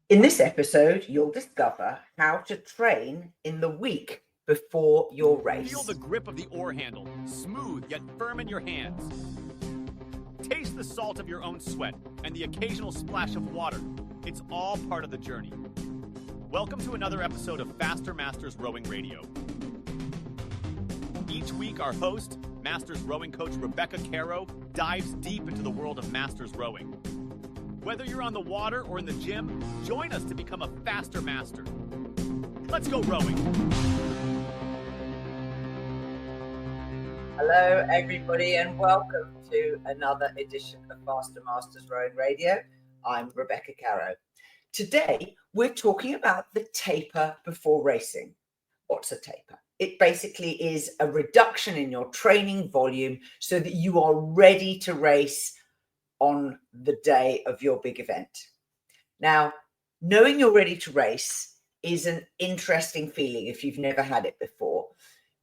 In this episode, you'll discover how to train in the week before your race. Feel the grip of the oar handle, smooth yet firm in your hands. Taste the salt of your own sweat and the occasional splash of water. It's all part of the journey. Welcome to another episode of Faster Masters Rowing Radio. Each week, our host, Masters rowing coach Rebecca Caro, dives deep into the world of Masters rowing. Whether you're on the water or in the gym, join us to become a faster master. Let's go rowing. Hello, everybody, and welcome to another edition of Faster Masters Rowing Radio. I'm Rebecca Caro. Today, we're talking about the taper before racing. What's a taper? It basically is a reduction in your training volume so that you are ready to race on the day of your big event. Now, knowing you're ready to race is an interesting feeling if you've never had it before.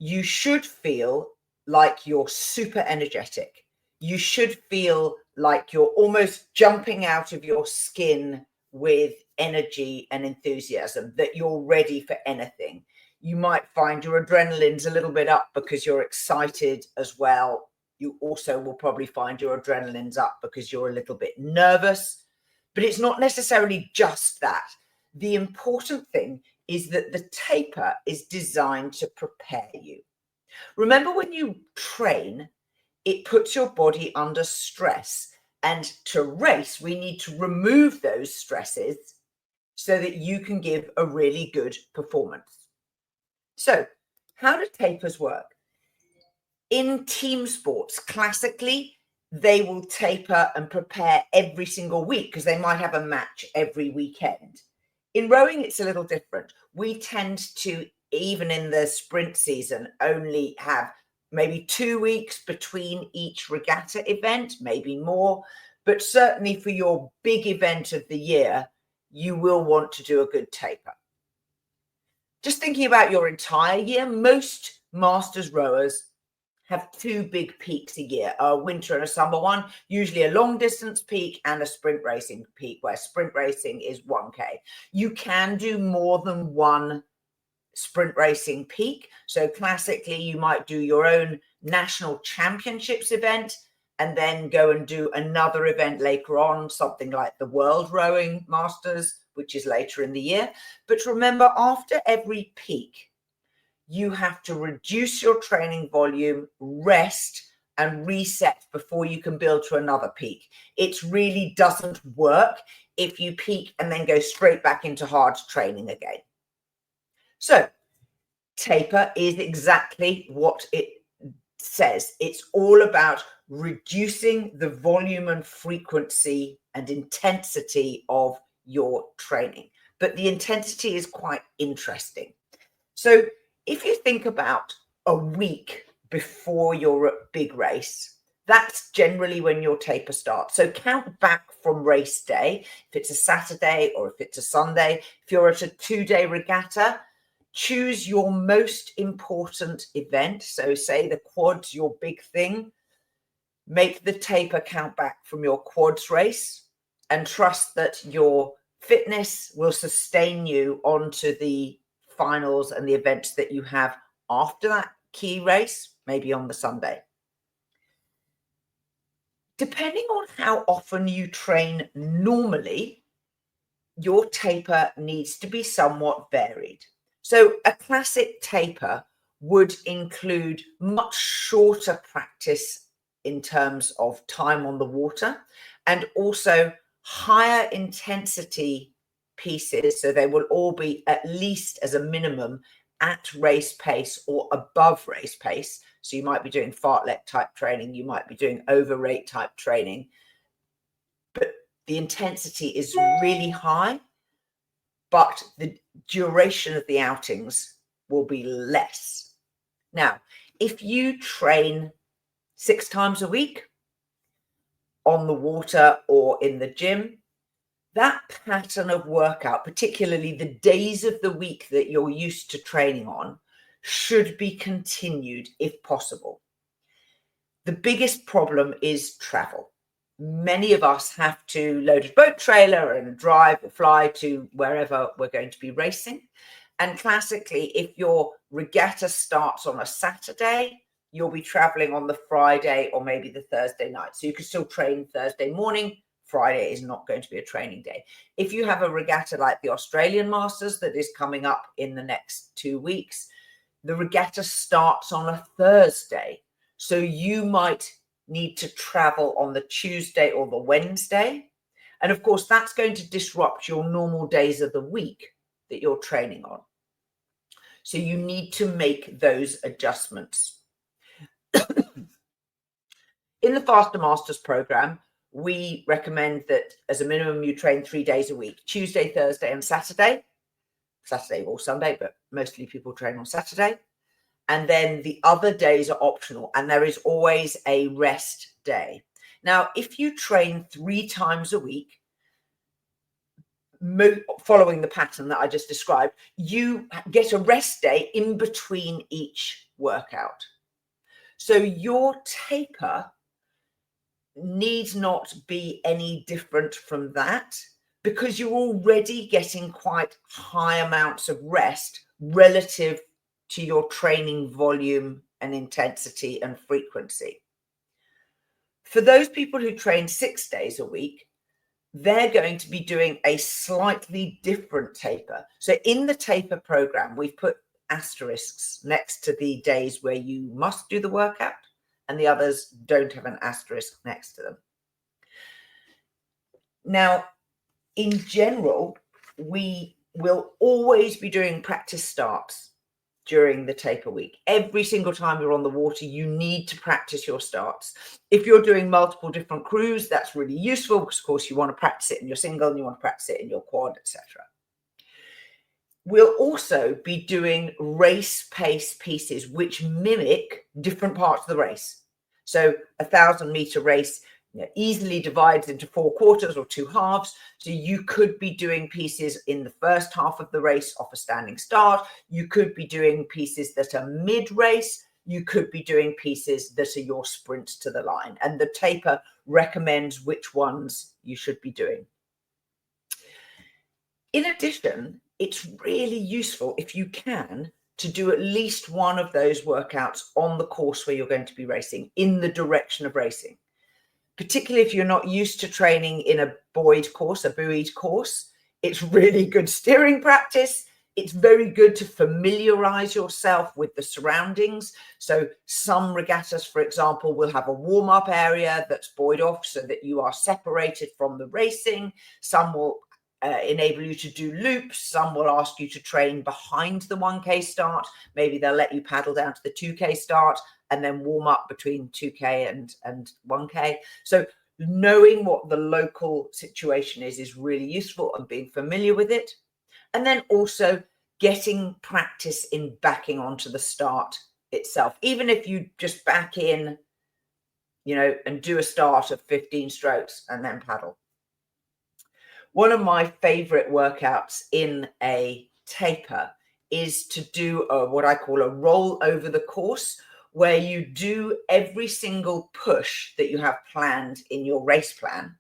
You should feel like you're super energetic. You should feel like you're almost jumping out of your skin with energy and enthusiasm, that you're ready for anything. You might find your adrenaline's a little bit up because you're excited as well. You also will probably find your adrenaline's up because you're a little bit nervous, but it's not necessarily just that. The important thing is that the taper is designed to prepare you. Remember, when you train, it puts your body under stress, and to race, we need to remove those stresses so that you can give a really good performance. So, how do tapers work? In team sports, classically, they will taper and prepare every single week because they might have a match every weekend. In rowing, it's a little different. We tend to, even in the sprint season, only have maybe 2 weeks between each regatta event, maybe more. But certainly for your big event of the year, you will want to do a good taper. Just thinking about your entire year, most Masters rowers have 2 big peaks a year, a winter and a summer one, usually a long distance peak and a sprint racing peak, where sprint racing is 1K. You can do more than one sprint racing peak. So classically, you might do your own national championships event and then go and do another event later on, something like the World Rowing Masters, which is later in the year. But remember, after every peak, you have to reduce your training volume, rest, and reset before you can build to another peak. It really doesn't work if you peak and then go straight back into hard training again. So, taper is exactly what it says. It's all about reducing the volume and frequency and intensity of your training. But the intensity is quite interesting. So, if you think about a week before your big race, that's generally when your taper starts. So count back from race day. If it's a Saturday or if it's a Sunday, if you're at a 2-day regatta, choose your most important event. So say the quads, your big thing. Make the taper count back from your quads race and trust that your fitness will sustain you onto the finals and the events that you have after that key race, maybe on the Sunday. Depending on how often you train normally, your taper needs to be somewhat varied. So a classic taper would include much shorter practice in terms of time on the water and also higher intensity pieces, so they will all be at least as a minimum at race pace or above race pace. So you might be doing fartlek type training, you might be doing overrate type training, but the intensity is really high, but the duration of the outings will be less. Now, if you train 6 times a week on the water or in the gym, that pattern of workout, particularly the days of the week that you're used to training on, should be continued if possible. The biggest problem is travel. many of us have to load a boat trailer and drive or fly to wherever we're going to be racing. And classically, if your regatta starts on a Saturday, you'll be traveling on the Friday or maybe the Thursday night. So you can still train Thursday morning. Friday is not going to be a training day. If you have a regatta like the Australian Masters that is coming up in the next 2 weeks, the regatta starts on a Thursday. So you might need to travel on the Tuesday or the Wednesday. And of course, that's going to disrupt your normal days of the week that you're training on. So you need to make those adjustments. In the Faster Masters program, we recommend that as a minimum, you train 3 days a week, Tuesday, Thursday, and Saturday or Sunday, but mostly people train on Saturday. And then the other days are optional, and there is always a rest day. Now, if you train 3 times a week, following the pattern that I just described, you get a rest day in between each workout. So your taper needs not be any different from that, because you're already getting quite high amounts of rest relative to your training volume and intensity and frequency. For those people who train 6 days a week, they're going to be doing a slightly different taper. So in the taper program, we've put asterisks next to the days where you must do the workout, and the others don't have an asterisk next to them. Now, in general, we will always be doing practice starts during the taper week. Every single time you're on the water, you need to practice your starts. If you're doing multiple different crews, that's really useful because, of course, you want to practice it in your single and you want to practice it in your quad, etc. We'll also be doing race pace pieces which mimic different parts of the race. So a 1,000-meter race easily divides into 4 quarters or 2 halves. So you could be doing pieces in the first half of the race off a standing start. You could be doing pieces that are mid-race. You could be doing pieces that are your sprint to the line. And the taper recommends which ones you should be doing. In addition, it's really useful if you can to do at least one of those workouts on the course where you're going to be racing, in the direction of racing. Particularly if you're not used to training in a buoyed course, a buoyed course, it's really good steering practice. It's very good to familiarize yourself with the surroundings. So some regattas, for example, will have a warm-up area that's buoyed off so that you are separated from the racing. Some will enable you to do loops. Some will ask you to train behind the 1K start. Maybe they'll let you paddle down to the 2K start and then warm up between 2K and 1K. So knowing what the local situation is really useful, and being familiar with it. And then also getting practice in backing onto the start itself. Even if you just back in, and do a start of 15 strokes and then paddle. One of my favorite workouts in a taper is to do what I call a roll over the course, where you do every single push that you have planned in your race plan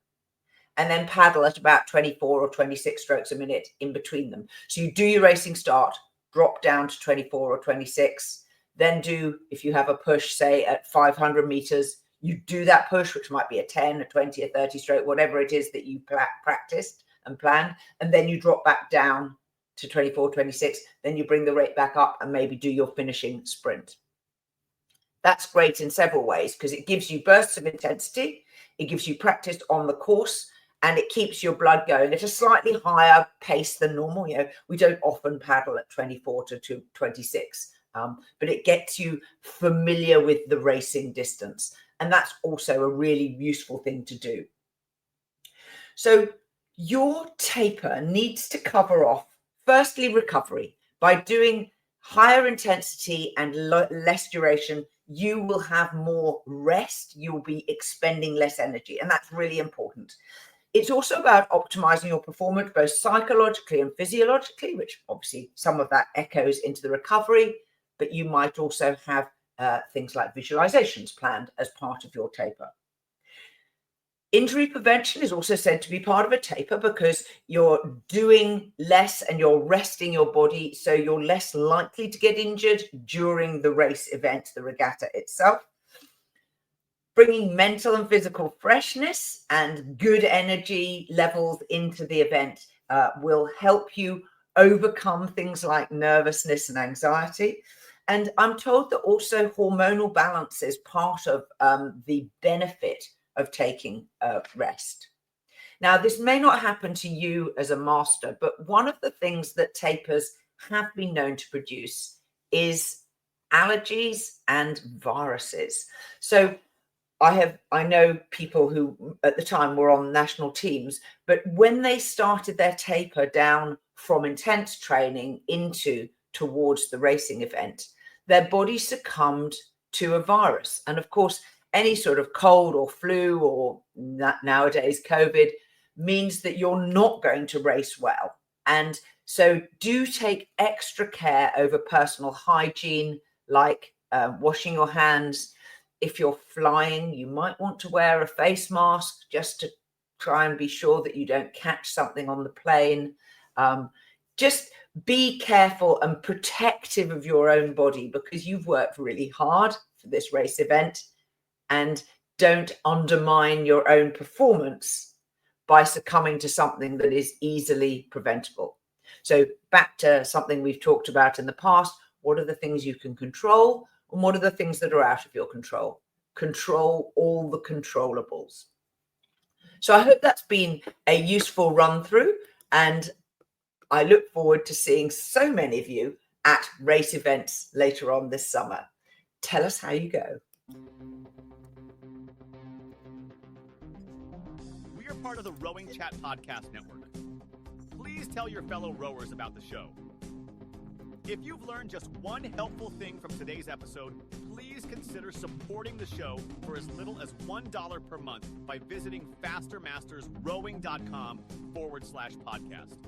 and then paddle at about 24 or 26 strokes a minute in between them. So you do your racing start, drop down to 24 or 26, then do, if you have a push, say at 500 meters, you do that push, which might be a 10, a 20, a 30 stroke, whatever it is that you practiced and planned, and then you drop back down to 24, 26, then you bring the rate back up and maybe do your finishing sprint. That's great in several ways because it gives you bursts of intensity, it gives you practice on the course, and it keeps your blood going at a slightly higher pace than normal. We don't often paddle at 24 to 26, but it gets you familiar with the racing distance. And that's also a really useful thing to do. So your taper needs to cover off, firstly, recovery. By doing higher intensity and less duration, you will have more rest. You'll be expending less energy, and that's really important. It's also about optimizing your performance, both psychologically and physiologically, which obviously some of that echoes into the recovery, but you might also have things like visualizations planned as part of your taper. Injury prevention is also said to be part of a taper because you're doing less and you're resting your body, so you're less likely to get injured during the race event, the regatta itself. Bringing mental and physical freshness and good energy levels into the event will help you overcome things like nervousness and anxiety. And I'm told that also hormonal balance is part of the benefit of taking rest. Now, this may not happen to you as a master, but one of the things that tapers have been known to produce is allergies and viruses. So I know people who at the time were on national teams, but when they started their taper down from intense training towards the racing event, their body succumbed to a virus. And of course, any sort of cold or flu or nowadays COVID means that you're not going to race well. And so do take extra care over personal hygiene, like washing your hands. If you're flying, you might want to wear a face mask just to try and be sure that you don't catch something on the plane. Just be careful and protective of your own body because you've worked really hard for this race event, and don't undermine your own performance by succumbing to something that is easily preventable. So back to something we've talked about in the past. What are the things you can control and what are the things that are out of your control? Control all the controllables. So I hope that's been a useful run through, and I look forward to seeing so many of you at race events later on this summer. Tell us how you go. We are part of the RowingChat podcast network. Please tell your fellow rowers about the show. If you've learned just one helpful thing from today's episode, please consider supporting the show for as little as $1 per month by visiting fastermastersrowing.com/podcast.